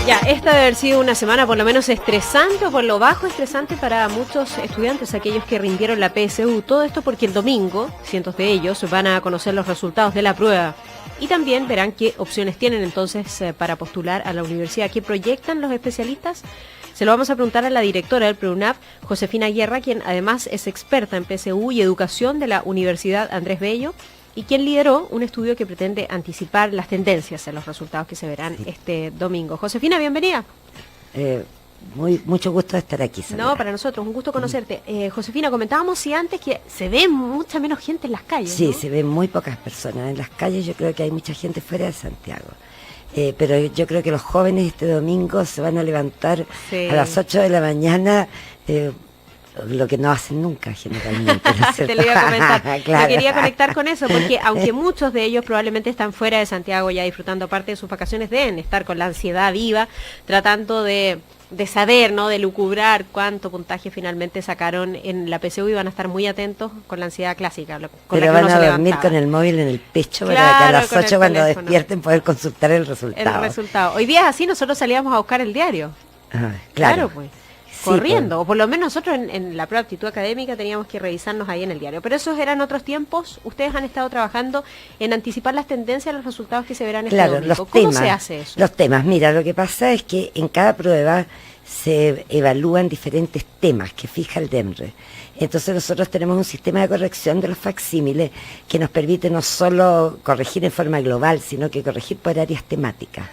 Ya, esta debe haber sido una semana por lo menos estresante o por lo bajo estresante para muchos estudiantes, aquellos que rindieron la PSU. Todo esto porque el domingo, cientos de ellos van a conocer los resultados de la prueba y también verán qué opciones tienen entonces para postular a la universidad. ¿Qué proyectan los especialistas? Se lo vamos a preguntar a la directora del PREUNAV, Josefina Guerra, quien además es experta en PSU y educación de la Universidad Andrés Bello, y quien lideró un estudio que pretende anticipar las tendencias en los resultados que se verán este domingo. Josefina, bienvenida. Mucho gusto de estar aquí, Sandra. No, para nosotros, un gusto conocerte. Josefina, comentábamos antes que se ve mucha menos gente en las calles, Sí, ¿no? se ven muy pocas personas en las calles. Yo creo que hay mucha gente fuera de Santiago. Pero yo creo que los jóvenes este domingo se van a levantar a las 8 de la mañana, lo que no hacen nunca generalmente. ¿No? Te lo iba a comentar. Claro. Me quería conectar con eso, porque aunque muchos de ellos probablemente están fuera de Santiago ya disfrutando parte de sus vacaciones, deben estar con la ansiedad viva, tratando de saber, ¿no? De lucubrar cuánto puntaje finalmente sacaron en la PSU y van a estar muy atentos con la ansiedad clásica. Con Pero la que van uno a se dormir levantaba. con el móvil en el pecho, Claro, para que a las con el 8 cuando teléfono. despierten poder consultar el resultado. El resultado. Hoy día es así, nosotros salíamos a buscar el diario. Claro. Pues. Sí, Corriendo, o por lo menos nosotros en la prueba de aptitud académica teníamos que revisarnos ahí en el diario. Pero esos eran otros tiempos. Ustedes han estado trabajando en anticipar las tendencias, los resultados que se verán este domingo. Los ¿Cómo temas, se hace eso? Los temas, mira, lo que pasa es que en cada prueba se evalúan diferentes temas que fija el DEMRE. Entonces nosotros tenemos un sistema de corrección de los facsímiles que nos permite no solo corregir en forma global, sino que corregir por áreas temáticas,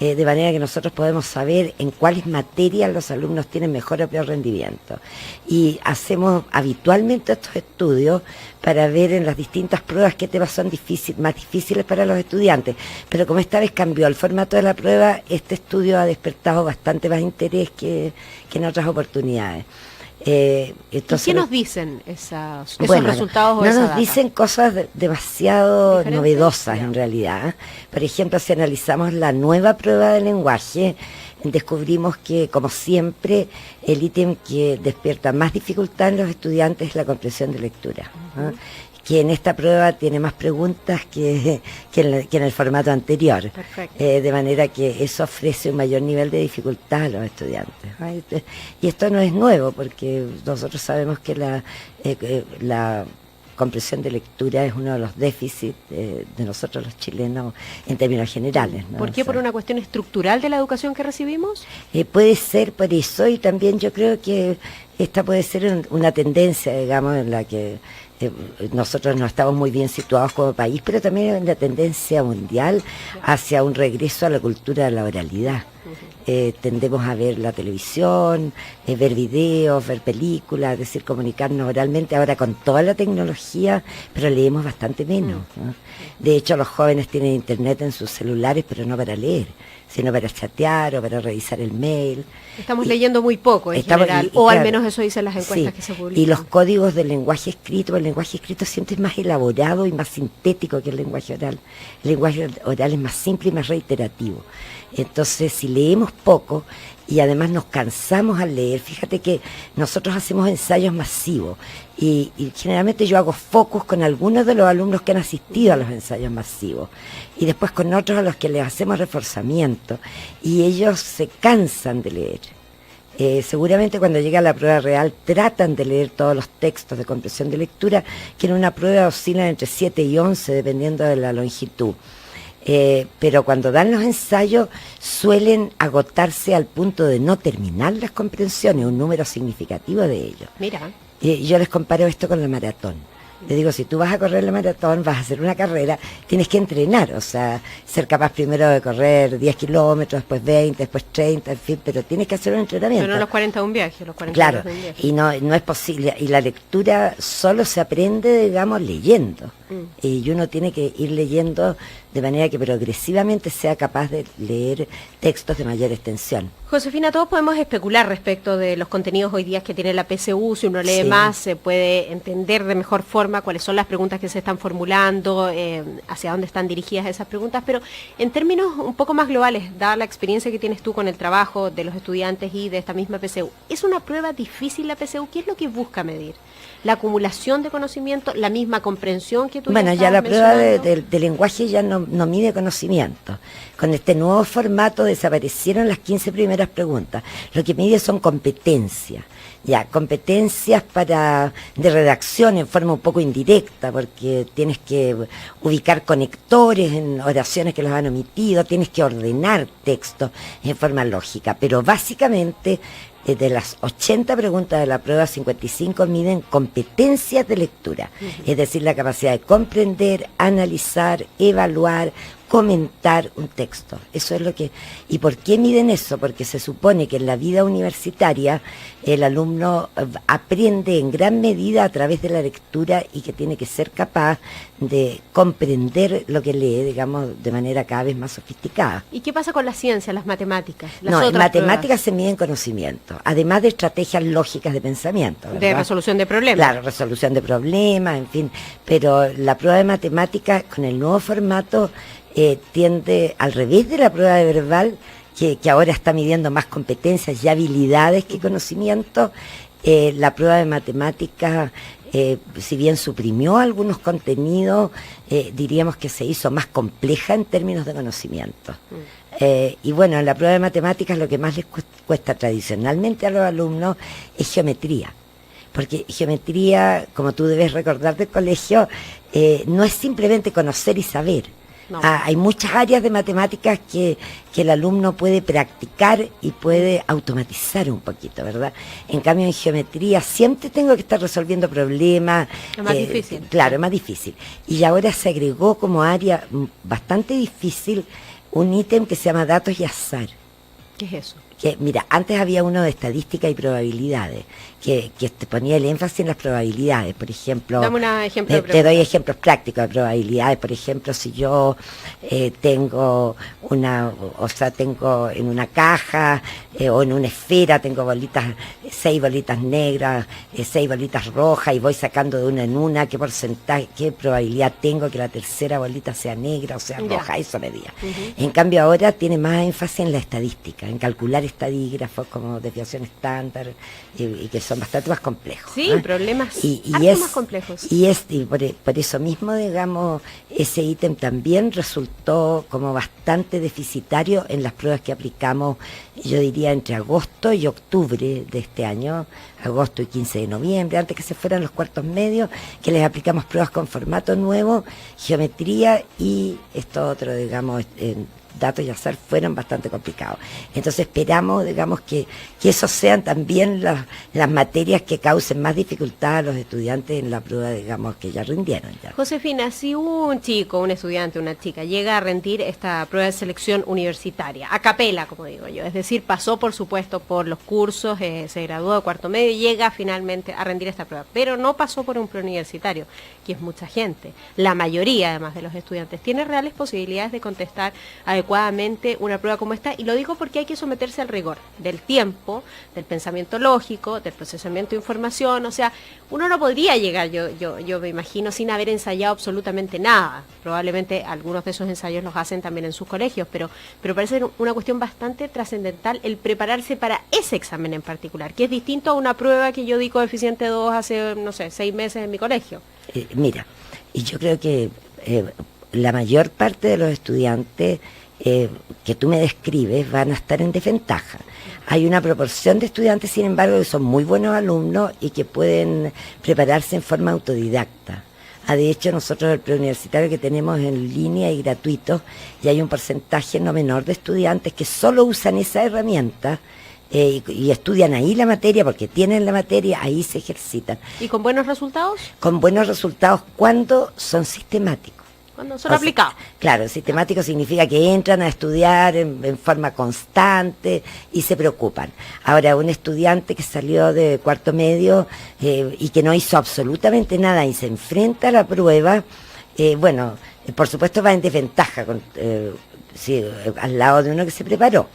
¿eh? De manera que nosotros podemos saber en cuáles materias los alumnos tienen mejor o peor rendimiento. Y hacemos habitualmente estos estudios para ver en las distintas pruebas qué temas son más difíciles para los estudiantes. Pero como esta vez cambió el formato de la prueba, este estudio ha despertado bastante más interés que en otras oportunidades. Entonces, ¿y qué nos dicen esos resultados o no esa nos data? dicen cosas demasiado ¿Diferentes? novedosas en realidad. Por ejemplo, si analizamos la nueva prueba de lenguaje, descubrimos que, como siempre, el ítem que despierta más dificultad en los estudiantes es la comprensión de lectura, ¿no? Que en esta prueba tiene más preguntas que en el formato anterior. De manera que eso ofrece un mayor nivel de dificultad a los estudiantes, ¿no? Y esto no es nuevo, porque nosotros sabemos que la comprensión de lectura es uno de los déficits de nosotros los chilenos en términos generales, ¿no? ¿Por qué? ¿Por una cuestión estructural de la educación que recibimos? Puede ser por eso, y también yo creo que esta puede ser una tendencia, digamos, en la que nosotros no estamos muy bien situados como país, pero también hay una tendencia mundial hacia un regreso a la cultura de la oralidad. Tendemos a ver la televisión, ver videos, ver películas, es decir, comunicarnos oralmente ahora con toda la tecnología, pero leemos bastante menos, ¿no? De hecho, los jóvenes tienen internet en sus celulares, pero no para leer, sino para chatear o para revisar el mail. Estamos leyendo muy poco en general, o al menos eso dicen las encuestas que se publican. Y los códigos del lenguaje escrito, el lenguaje escrito siempre es más elaborado y más sintético que el lenguaje oral. El lenguaje oral es más simple y más reiterativo. Entonces, si leemos poco y además nos cansamos al leer, fíjate que nosotros hacemos ensayos masivos y generalmente yo hago focus con algunos de los alumnos que han asistido a los ensayos masivos y después con otros a los que les hacemos reforzamiento y ellos se cansan de leer. Seguramente cuando llega a la prueba real tratan de leer todos los textos de comprensión de lectura, que en una prueba oscilan entre 7 y 11 dependiendo de la longitud. Pero cuando dan los ensayos suelen agotarse al punto de no terminar las comprensiones, un número significativo de ellos. Mira. Yo les comparo esto con la maratón. Les digo, si tú vas a correr la maratón, vas a hacer una carrera, tienes que entrenar, o sea, ser capaz primero de correr 10 kilómetros, después 20, después 30, en fin, pero tienes que hacer un entrenamiento. Pero no los 40 de un viaje, los 40 claro, de un viaje. Y no es posible, y la lectura solo se aprende, digamos, leyendo, y uno tiene que ir leyendo de manera que progresivamente sea capaz de leer textos de mayor extensión. Josefina, todos podemos especular respecto de los contenidos hoy día que tiene la PSU, si uno lee más se puede entender de mejor forma cuáles son las preguntas que se están formulando, hacia dónde están dirigidas esas preguntas, pero en términos un poco más globales, dada la experiencia que tienes tú con el trabajo de los estudiantes y de esta misma PSU, ¿es una prueba difícil la PSU? ¿Qué es lo que busca medir? ¿La acumulación de conocimiento, la misma comprensión que que tú Bueno, ya ya la estabas prueba mencionando? de lenguaje ya no mide conocimiento. Con este nuevo formato desaparecieron las 15 primeras preguntas. Lo que mide son competencias. Ya, competencias de redacción en forma un poco indirecta, porque tienes que ubicar conectores en oraciones que los han omitido, tienes que ordenar textos en forma lógica, pero básicamente de las 80 preguntas de la prueba, 55 miden competencias de lectura, es decir, la capacidad de comprender, analizar, evaluar, comentar un texto. Eso es lo que... ¿Y por qué miden eso? Porque se supone que en la vida universitaria el alumno aprende en gran medida a través de la lectura y que tiene que ser capaz de comprender lo que lee, digamos, de manera cada vez más sofisticada. ¿Y qué pasa con la ciencia, las matemáticas? No, en otras matemáticas pruebas se miden conocimiento, además de estrategias lógicas de pensamiento, ¿verdad? de resolución de problemas? Claro, resolución de problemas, en fin. Pero la prueba de matemáticas, con el nuevo formato, tiende al revés de la prueba de verbal, que ahora está midiendo más competencias y habilidades que conocimiento. La prueba de matemáticas, si bien suprimió algunos contenidos, diríamos que se hizo más compleja en términos de conocimiento. Y bueno, en la prueba de matemáticas lo que más les cuesta tradicionalmente a los alumnos es geometría. Porque geometría, como tú debes recordar del colegio, no es simplemente conocer y saber. No. Hay muchas áreas de matemáticas que el alumno puede practicar y puede automatizar un poquito, ¿verdad? En cambio, en geometría siempre tengo que estar resolviendo problemas. Es más difícil. Claro, es más difícil. Y ahora se agregó como área bastante difícil un ítem que se llama datos y azar. ¿Qué es eso? Que, mira, antes había uno de estadística y probabilidades, que te ponía el énfasis en las probabilidades. Por ejemplo, dame un ejemplo de te doy ejemplos prácticos de probabilidades. Por ejemplo, si yo tengo tengo en una caja o en una esfera, tengo 6 bolitas negras, 6 bolitas rojas, y voy sacando de una en una, qué porcentaje, qué probabilidad tengo que la tercera bolita sea negra o sea roja, eso medía. En cambio ahora tiene más énfasis en la estadística, en calcular estadígrafos como desviación estándar, y que son bastante más complejos. Sí, problemas más complejos. Y por eso mismo, digamos, ese ítem también resultó como bastante deficitario en las pruebas que aplicamos, yo diría, entre agosto y octubre de este año, agosto y 15 de noviembre, antes que se fueran los cuartos medios, que les aplicamos pruebas con formato nuevo, geometría y esto otro, digamos, datos y azar fueron bastante complicados. Entonces esperamos, digamos, que esos sean también las materias que causen más dificultad a los estudiantes en la prueba, digamos, que ya rindieron. Ya. Josefina, si un chico, un estudiante, una chica llega a rendir esta prueba de selección universitaria, a capela, como digo yo, es decir, pasó por supuesto por los cursos, se graduó de cuarto medio y llega finalmente a rendir esta prueba, pero no pasó por un preuniversitario, que es mucha gente, la mayoría además de los estudiantes, tiene reales posibilidades de contestar adecuadamente una prueba como esta, y lo digo porque hay que someterse al rigor del tiempo, del pensamiento lógico, del procesamiento de información. O sea, uno no podría llegar, yo me imagino, sin haber ensayado absolutamente nada. Probablemente algunos de esos ensayos los hacen también en sus colegios, pero parece una cuestión bastante trascendental el prepararse para ese examen en particular, que es distinto a una prueba que yo di coeficiente 2 hace, no sé, 6 meses en mi colegio. Mira, y yo creo que la mayor parte de los estudiantes que tú me describes van a estar en desventaja. Hay una proporción de estudiantes, sin embargo, que son muy buenos alumnos y que pueden prepararse en forma autodidacta. De hecho, nosotros el preuniversitario que tenemos en línea y gratuito, y hay un porcentaje no menor de estudiantes que solo usan esa herramienta y estudian ahí la materia, porque tienen la materia, ahí se ejercitan. ¿Y con buenos resultados? Con buenos resultados cuando son sistemáticos. Cuando son aplicados. Claro, sistemático significa que entran a estudiar en forma constante y se preocupan. Ahora, un estudiante que salió de cuarto medio y que no hizo absolutamente nada y se enfrenta a la prueba, bueno, por supuesto va en desventaja al lado de uno que se preparó.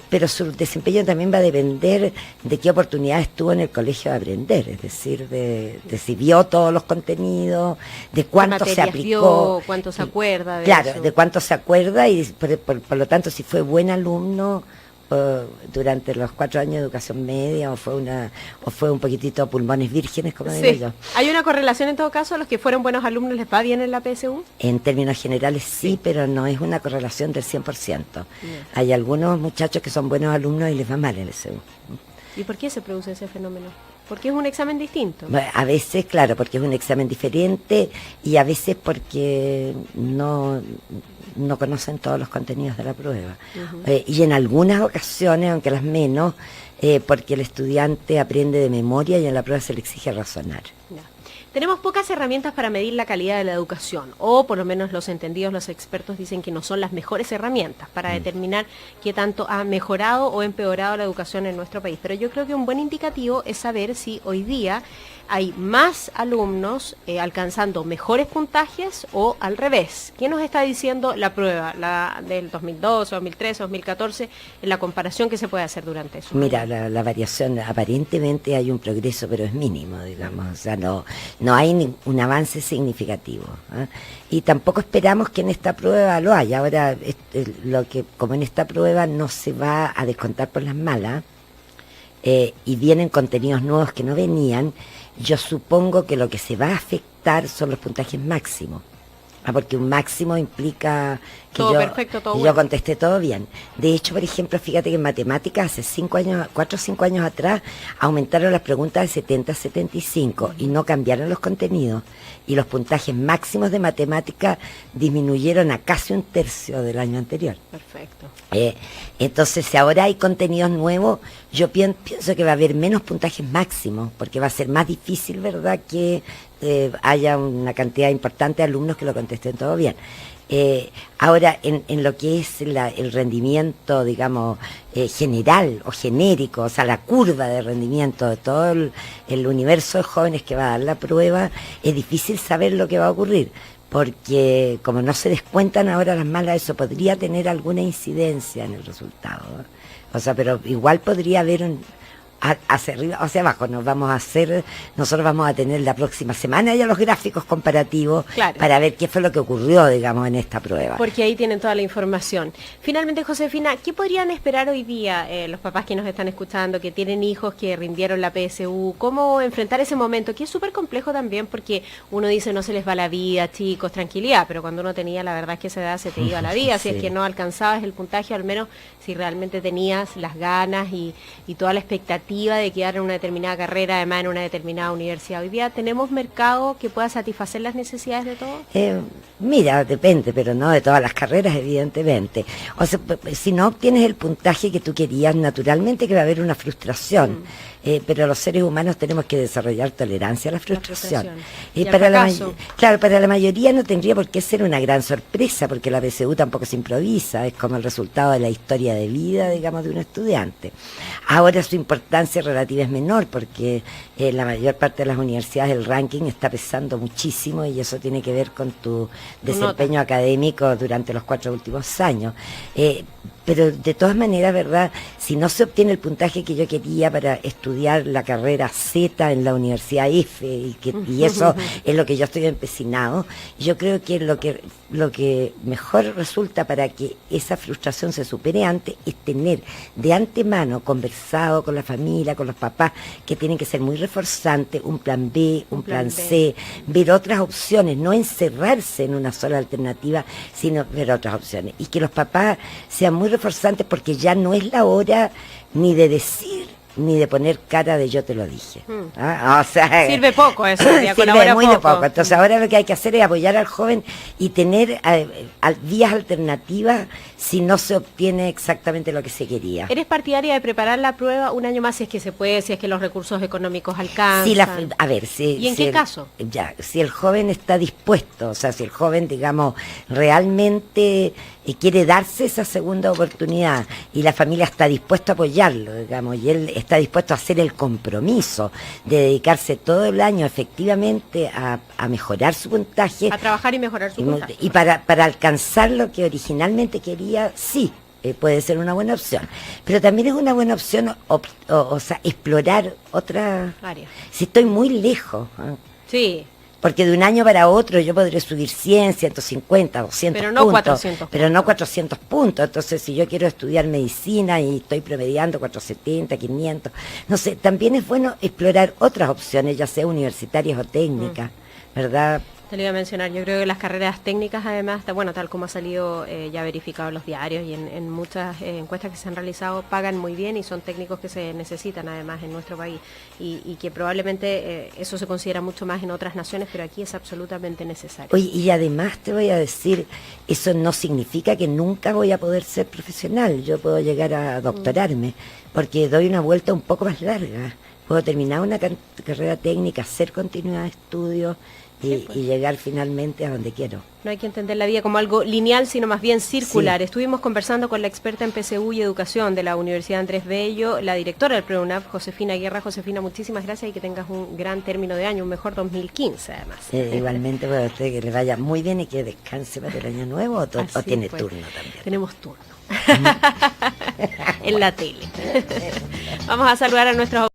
Pero su desempeño también va a depender de qué oportunidades tuvo en el colegio de aprender, es decir, de si vio todos los contenidos, de cuánto se aplicó, cuánto se acuerda de claro, eso. de cuánto se acuerda y por lo tanto si fue buen alumno durante los 4 años de educación media, o fue un poquitito pulmones vírgenes, como digo yo. ¿Hay una correlación en todo caso? ¿A los que fueron buenos alumnos les va bien en la PSU? En términos generales sí, pero no es una correlación del 100%. Hay algunos muchachos que son buenos alumnos y les va mal en el SEU. ¿Y por qué se produce ese fenómeno? Porque es un examen distinto. A veces, claro, porque es un examen diferente, y a veces porque no conocen todos los contenidos de la prueba. Y en algunas ocasiones, aunque las menos, porque el estudiante aprende de memoria y en la prueba se le exige razonar. Ya. Tenemos pocas herramientas para medir la calidad de la educación, o por lo menos los entendidos, los expertos dicen que no son las mejores herramientas para determinar qué tanto ha mejorado o empeorado la educación en nuestro país. Pero yo creo que un buen indicativo es saber si hoy día hay más alumnos alcanzando mejores puntajes o al revés. ¿Qué nos está diciendo la prueba, la del 2012, 2013, 2014, en la comparación que se puede hacer durante eso? Mira, la variación, aparentemente hay un progreso, pero es mínimo, digamos. O sea, no hay un avance significativo, ¿eh? Y tampoco esperamos que en esta prueba lo haya. Ahora, como en esta prueba no se va a descontar por las malas, y vienen contenidos nuevos que no venían, yo supongo que lo que se va a afectar son los puntajes máximos. Porque un máximo implica que yo contesté todo bien. De hecho, por ejemplo, fíjate que en matemáticas hace 4 o 5 años atrás aumentaron las preguntas de 70 a 75 y no cambiaron los contenidos. Y los puntajes máximos de matemáticas disminuyeron a casi 1/3 del año anterior. Perfecto. Entonces, si ahora hay contenidos nuevos, yo pienso que va a haber menos puntajes máximos, porque va a ser más difícil, ¿verdad?, que haya una cantidad importante de alumnos que lo contesten todo bien. Ahora, en lo que es el rendimiento, digamos, general o genérico, o sea, la curva de rendimiento de todo el universo de jóvenes que va a dar la prueba, es difícil saber lo que va a ocurrir, porque como no se descuentan ahora las malas, eso podría tener alguna incidencia en el resultado, ¿no? O sea, pero igual podría haber hacia arriba o hacia abajo. Nosotros vamos a tener la próxima semana ya los gráficos comparativos, claro, para ver qué fue lo que ocurrió, digamos, en esta prueba. Porque ahí tienen toda la información. Finalmente, Josefina, ¿qué podrían esperar hoy día los papás que nos están escuchando, que tienen hijos que rindieron la PSU? ¿Cómo enfrentar ese momento? Que es súper complejo también, porque uno dice no se les va la vida, chicos, tranquilidad, pero cuando uno tenía, la verdad es que esa edad se te iba la vida, sí. Si es que no alcanzabas el puntaje, al menos si realmente tenías las ganas y toda la expectativa de quedar en una determinada carrera, además en una determinada universidad. Hoy día tenemos mercado que pueda satisfacer las necesidades de todos. Mira, depende, pero no de todas las carreras, evidentemente. O sea, si no obtienes el puntaje que tú querías, naturalmente que va a haber una frustración. Pero los seres humanos tenemos que desarrollar tolerancia a la frustración. Para la mayoría no tendría por qué ser una gran sorpresa, porque la PSU tampoco se improvisa, es como el resultado de la historia de vida, digamos, de un estudiante. Ahora su importancia relativa es menor, porque la mayor parte de las universidades el ranking está pesando muchísimo, y eso tiene que ver con tu desempeño académico durante los 4 últimos años. Pero de todas maneras, ¿verdad?, si no se obtiene el puntaje que yo quería para estudiar la carrera Z en la Universidad F, y eso es lo que yo estoy empecinado, yo creo que lo que mejor resulta para que esa frustración se supere antes es tener de antemano conversado con la familia, con los papás, que tienen que ser muy reforzantes, un plan B, un plan C, ver otras opciones, no encerrarse en una sola alternativa, sino ver otras opciones. Y que los papás sean muy reforzantes, porque ya no es la hora ni de decir ni de poner cara de yo te lo dije. O sea, sirve poco eso, sirve muy de poco. Entonces ahora lo que hay que hacer es apoyar al joven y tener vías alternativas si no se obtiene exactamente lo que se quería. ¿Eres partidaria de preparar la prueba un año más, si es que se puede, si es que los recursos económicos alcanzan? ¿Y en qué caso? Si el joven está dispuesto, o sea, si el joven, digamos, realmente quiere darse esa segunda oportunidad, y la familia está dispuesta a apoyarlo, digamos, y él está dispuesto a hacer el compromiso de dedicarse todo el año efectivamente a mejorar su puntaje. A trabajar y mejorar su puntaje. Y para alcanzar lo que originalmente quería, sí, puede ser una buena opción. Pero también es una buena opción, o sea, explorar otra área. Si estoy muy lejos. Sí. Porque de un año para otro yo podré subir 100, 150, 200 pero no puntos. 400 Pero no 400 puntos. Entonces, si yo quiero estudiar medicina y estoy promediando 470, 500, no sé, también es bueno explorar otras opciones, ya sea universitarias o técnicas, ¿verdad? Te lo iba a mencionar, yo creo que las carreras técnicas además, bueno, tal como ha salido ya verificado en los diarios y en muchas encuestas que se han realizado, pagan muy bien y son técnicos que se necesitan además en nuestro país y que probablemente eso se considera mucho más en otras naciones, pero aquí es absolutamente necesario. Oye, y además te voy a decir, eso no significa que nunca voy a poder ser profesional, yo puedo llegar a doctorarme, porque doy una vuelta un poco más larga, puedo terminar una carrera técnica, hacer continuidad de estudios, Sí, pues. y llegar finalmente a donde quiero. No hay que entender la vida como algo lineal, sino más bien circular. Sí. Estuvimos conversando con la experta en PSU y Educación de la Universidad Andrés Bello, la directora del PREUNAP, Josefina Guerra. Josefina, muchísimas gracias y que tengas un gran término de año, un mejor 2015 además. Igualmente para usted que le vaya muy bien y que descanse para el año nuevo, o tiene pues. turno también. Tenemos turno. En la tele. Vamos a saludar a nuestros